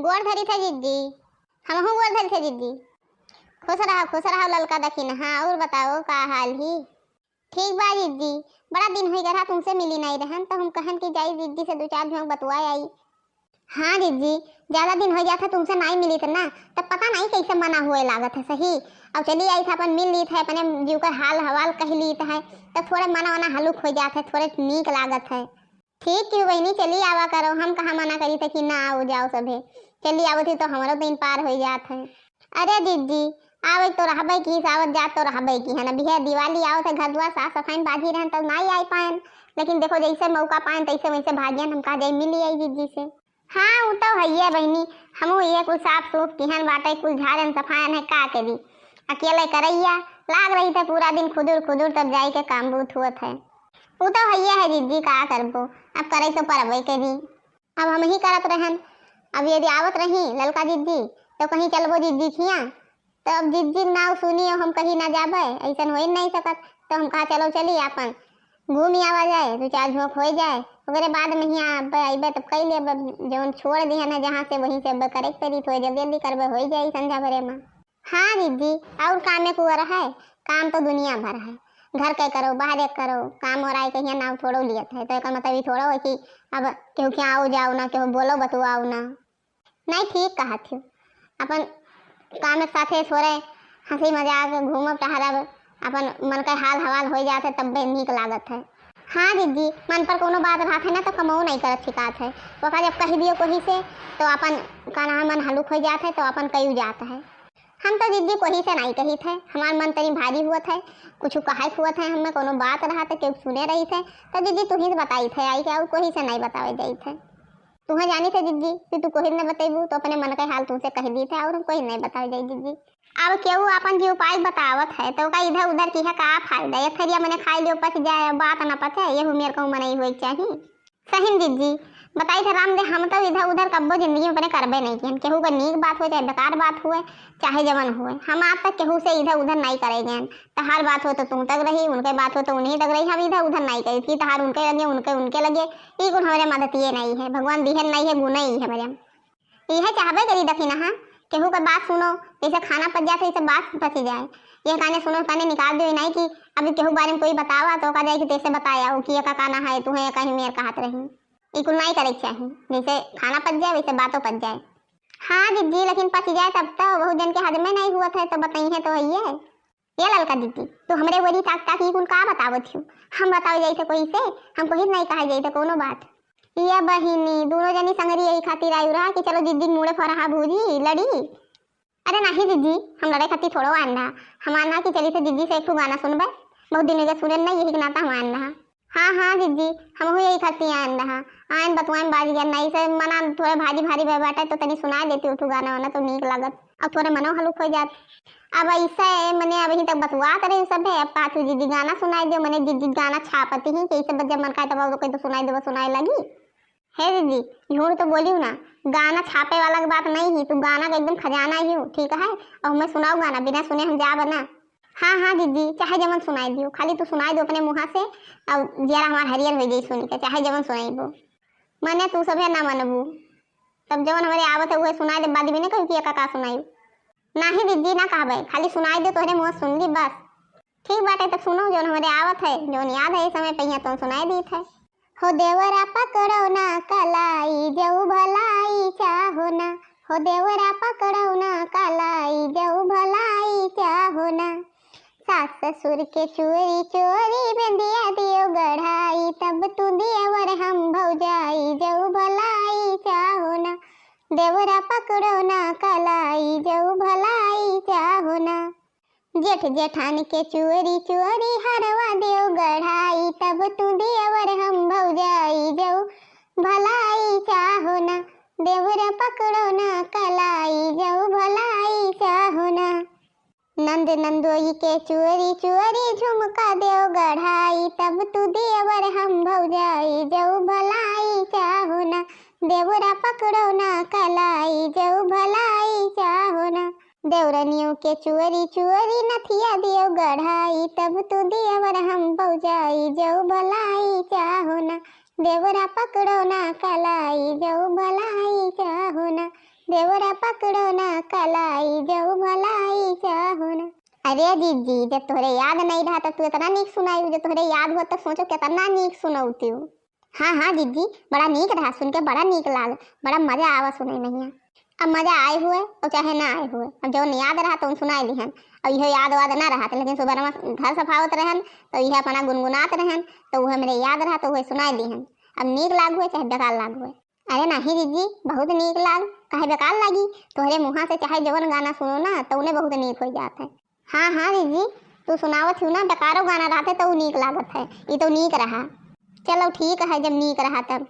गोड़ धरी थे जिद्दी। हमहू गोड़ धरी थे जिद्दी। खुश रहो ललका दखिन। हाँ और बताओ का हाल ही। ठीक बा जिद्दी, बड़ा दिन हो गया तुमसे मिली नहीं रहन तो हम कहन कि जाई जिद्दी से दो चार झोंक बतवाए आई। हाँ जिद्दी, ज्यादा दिन हो गया था तुमसे नहीं मिली था ना, तब पता नहीं कैसे मना हुए लागत है सही। अब चली आई था अपन मिल ली था, अपने जीव का हाल हवाल कह ली है, तब थोड़े मना वना हलुक हो जाता है, थोड़े नीक लागत है। ठीक क्यों बहनी, चली आवा करो, हम कहाँ मना करी थे कि ना आओ जाओ सभे। चली आवत थी तो हमारो दिन पार हो जात है। अरे दीदी आवे तो रहबे की, आवत जात तो रहबे की है ना। बिहे दिवाली आओ थे घर द्वार साफ सफाई बाजी रहन तब नहीं आई पाएन, लेकिन देखो जैसे मौका पाएन तैसे वैसे भागियन हम कहा जाए मिली आई दीदी से। हाँ वो तो है बहनी, हमू ये कुछ साफ सूफ किहन बाटे कुछ झाड़न सफायन है का करी, अकेले करैया लाग रही थे पूरा दिन खुदुर खुदुर तब जाई के काम बूथ हुआ है। वो तो है दीदी का करबो, अब करे तो परबे करी, अब हम ही करत रहन। अब यदि आवत रही ललका दीदी तो कहीं चलबो दीदी खिया, तो अब दीदी नाव सुनियो हम कहीं ना जाबे ऐसा हो नहीं सकत, तो हम कहा चलो चली अपन घूम आवा जाए, दो चार झोंक हो जाए, ओकरे बाद में ही आबे तब कई लेब जौन छोड़ दिहन है जहाँ से वहीं से करे पड़ी, थोड़ी जल्दी जल्दी करबे हो जाए संध्या भरे में। हाँ दीदी और काम में कुआरा है, काम तो दुनिया भर है, घर के करो बाहर करो काम और आए कहीं नाव थोड़ो लियत है, तो एक मतलब ये थोड़ा हो कि अब केहू क्या आओ जाओ ना केहू बोलो बतुआओ ना। नहीं ठीक कहा थी, अपन काम के साथे थोड़े हंसी मजाक घूमब टहरब अपन मन का हाल हवाल हो जाते तब भी नीक लागत है। हाँ दीदी मन पर कोनो बात रहत है ना तो कमो नहीं करत शिकायत है, ओका जब कह दियो कोही से तो अपन का नाम मन हलुक हो जाता है तो अपन कयू जाता है। हम तो दीदी कोही से नहीं कही थे, हमार मन तनी भारी हुआ था, कुछ कहा हुआ था हमें कोनो बात रहा था क्यों सुने रही थे, तो दीदी तू ही बताई थे आई क्या और कोही से नहीं बतावे जाई थे। तुम्हें जानी थे दीदी कि तू कोही न बतेबू तो अपने मन का हाल तुमसे कह दी थे और हम कोई नहीं बतावे जाई दीदी। अब केहू अपन जी उपाय बतावत है तो का इधर उधर की है का फायदा, ये थरिया मैंने खाई लियो पच जाए बात ना पचे ये मेरे को मन हुई चाहिए। सही दीदी बताई थे राम दे, हम तो इधर उधर कब्बो जिंदगी में अपने करबे नहीं किए, केहू का नीक बात हो चाहे बेकार बात हुए चाहे जवन हुए, हम आज तक केहू से इधर उधर नहीं करेंगे। तो हर बात हो तो तुम तक रही, उनके बात हो तो उन्हीं तक रही, हम इधर उधर नहीं करी थी, तहार उनके लगे उनके लगे, ये गुण हमारे मदद ये नहीं है, भगवान दिहन नहीं है गुण ही है मेरे, यह चाहबे करी दखी ना। केहू का बात सुनो जैसे खाना पच जाते ऐसे बात पची जाए, ये कहने सुनो कहने निकाल दो नहीं कि अभी केहू बारे में कोई बतावा तो कह जाए कि तैसे बताया हो कि ये का कहना है तुम्हें कहीं मेरे कहत रही, इकुल नहीं करे चाहिए, जैसे खाना पच जाए वैसे बातों पच जाए। हाँ दीदी लेकिन पच जाए तब तो बहुत जन के हद में नहीं हुआ था तो बताई है तो है ये ललका दीदी तो हमरे वही ताक ताक इकुल का बतावत हूँ, हम बताओ जाए थे कोई से हमको ही नहीं कहा जाए थे कोनो बात। ये बहिनी दोनों जनी संगरी यही खातिर आई रहा कि चलो दीदी मुड़े फरहा भूजी लड़ी। अरे नहीं दीदी हम लड़ाई खातिर थोड़ा आन रहा, हम आन रहा कि चली से दीदी से एक गाना सुनबे, बहुत दिन के सुने नहीं यही नाता हम आन रहा। हाँ दीदी हम यही खातिर आन रहा, आन बतवाएं बाज गया नहीं से मना थोड़े भारी भारी बाटे तो तनी सुना देती उठू गाना वाना तो नीक लागत अब थोड़े मनो हलुक हो जात। अब ऐसा मैंने अभी तक बतवा करे सब है, अब पाथू दीदी गाना सुनाई दो, मैंने दीदी गाना छापती ही कैसे बच्चे मन का तो सुनाई दो सुनाई लगी। हे दीदी झूठ तो बोली ना, गाना छापे वाला बात नहीं ही, तू गाना का एकदम खजाना ही हूँ ठीक है, और मैं सुनाऊ गाना बिना सुने हम जा बना। हाँ दीदी चाहे जमन सुनाई दियो, खाली तू सुनाई दो अपने मुँह से और जरा हमार हरियर हो जाए सुन के, चाहे जमन सुनाई दो मने तू सब है ना मनबू, तब जवन हमारे आवत है वह सुनाई दे बाद भी ना कहू कि का सुनाई नहीं दीदी ना कहबे, खाली सुनाई दे तोहरे मुँह सुन ली बस। ठीक बात है तब सुनो जो हमारे आवत है जो याद है इस समय पहिया तो सुनाई दी थे। हो देवरा पकड़ो ना कलाई जऊ भलाई चाहो ना, हो देवरा पकड़ो ना कलाई जऊ भलाई चाहो ना, सास ससुर के चोरी चोरी बिंदिया दियो गढ़ाई तब तू देवर हम भौजाई जऊ भलाई चाहो ना, देवरा पकड़ो ना कलाई जऊ भलाई चाहो ना, जेठ जेठान के चोरी चोरी हरवा देव गढ़ाई तब तू देवर हम भौजाई जऊ भलाई चाहो ना, देवरा पकड़ो ना कलाई जऊ भलाई चाहो ना, नंद नंदोई के चोरी चोरी झुमका देव गढ़ाई तब तू देवर हम भौजाई जऊ भलाई चाहो ना, देवरा पकड़ो ना कलाई जऊ भलाई चाहो ना, देवरनियों के चुअरी चुअरी नथिया दियो गढ़ाई तब तू देवर हम भौजाई जऊ भलाई चाहो ना, देवरा पकड़ो ना कलाई जऊ भलाई चाहो ना, देवरा पकड़ो ना कलाई जाऊ मलाई चाहो ना। अरे दीदी जब तोहरे याद नहीं रहा तो तू इतना नीक सुनाई, जब तोहरे याद हो तो सोचो कितना नीक सुनौती हूँ। हाँ हाँ दीदी बड़ा नीक रहा, सुन के बड़ा नीक लाग, बड़ा मजा आवा सुने में। अब मजा आए हुए और चाहे ना आए हुए, अब जो याद रहा तो सुनाई लिहन। और यह याद वाद ना रहा लेकिन सुबह में घर सफावत रहन तो यह अपना गुनगुनात रहन तो वह मेरे याद रहा तो वह सुनाई लिहन। अब नीक लाग हुए चाहे बेकार लाग हुए। अरे नहीं दीदी बहुत नीक लाग, काहे बेकार लागी, तोहरे मुँह से चाहे जवन गाना सुनो ना तो उन्हें बहुत नीक हो जाता है। हाँ हाँ दीदी तू सुनावत हूँ ना बेकारो गाना रहते तो नीक लागत है, ये तो नीक रहा। चलो ठीक है जब नीक रहा तब।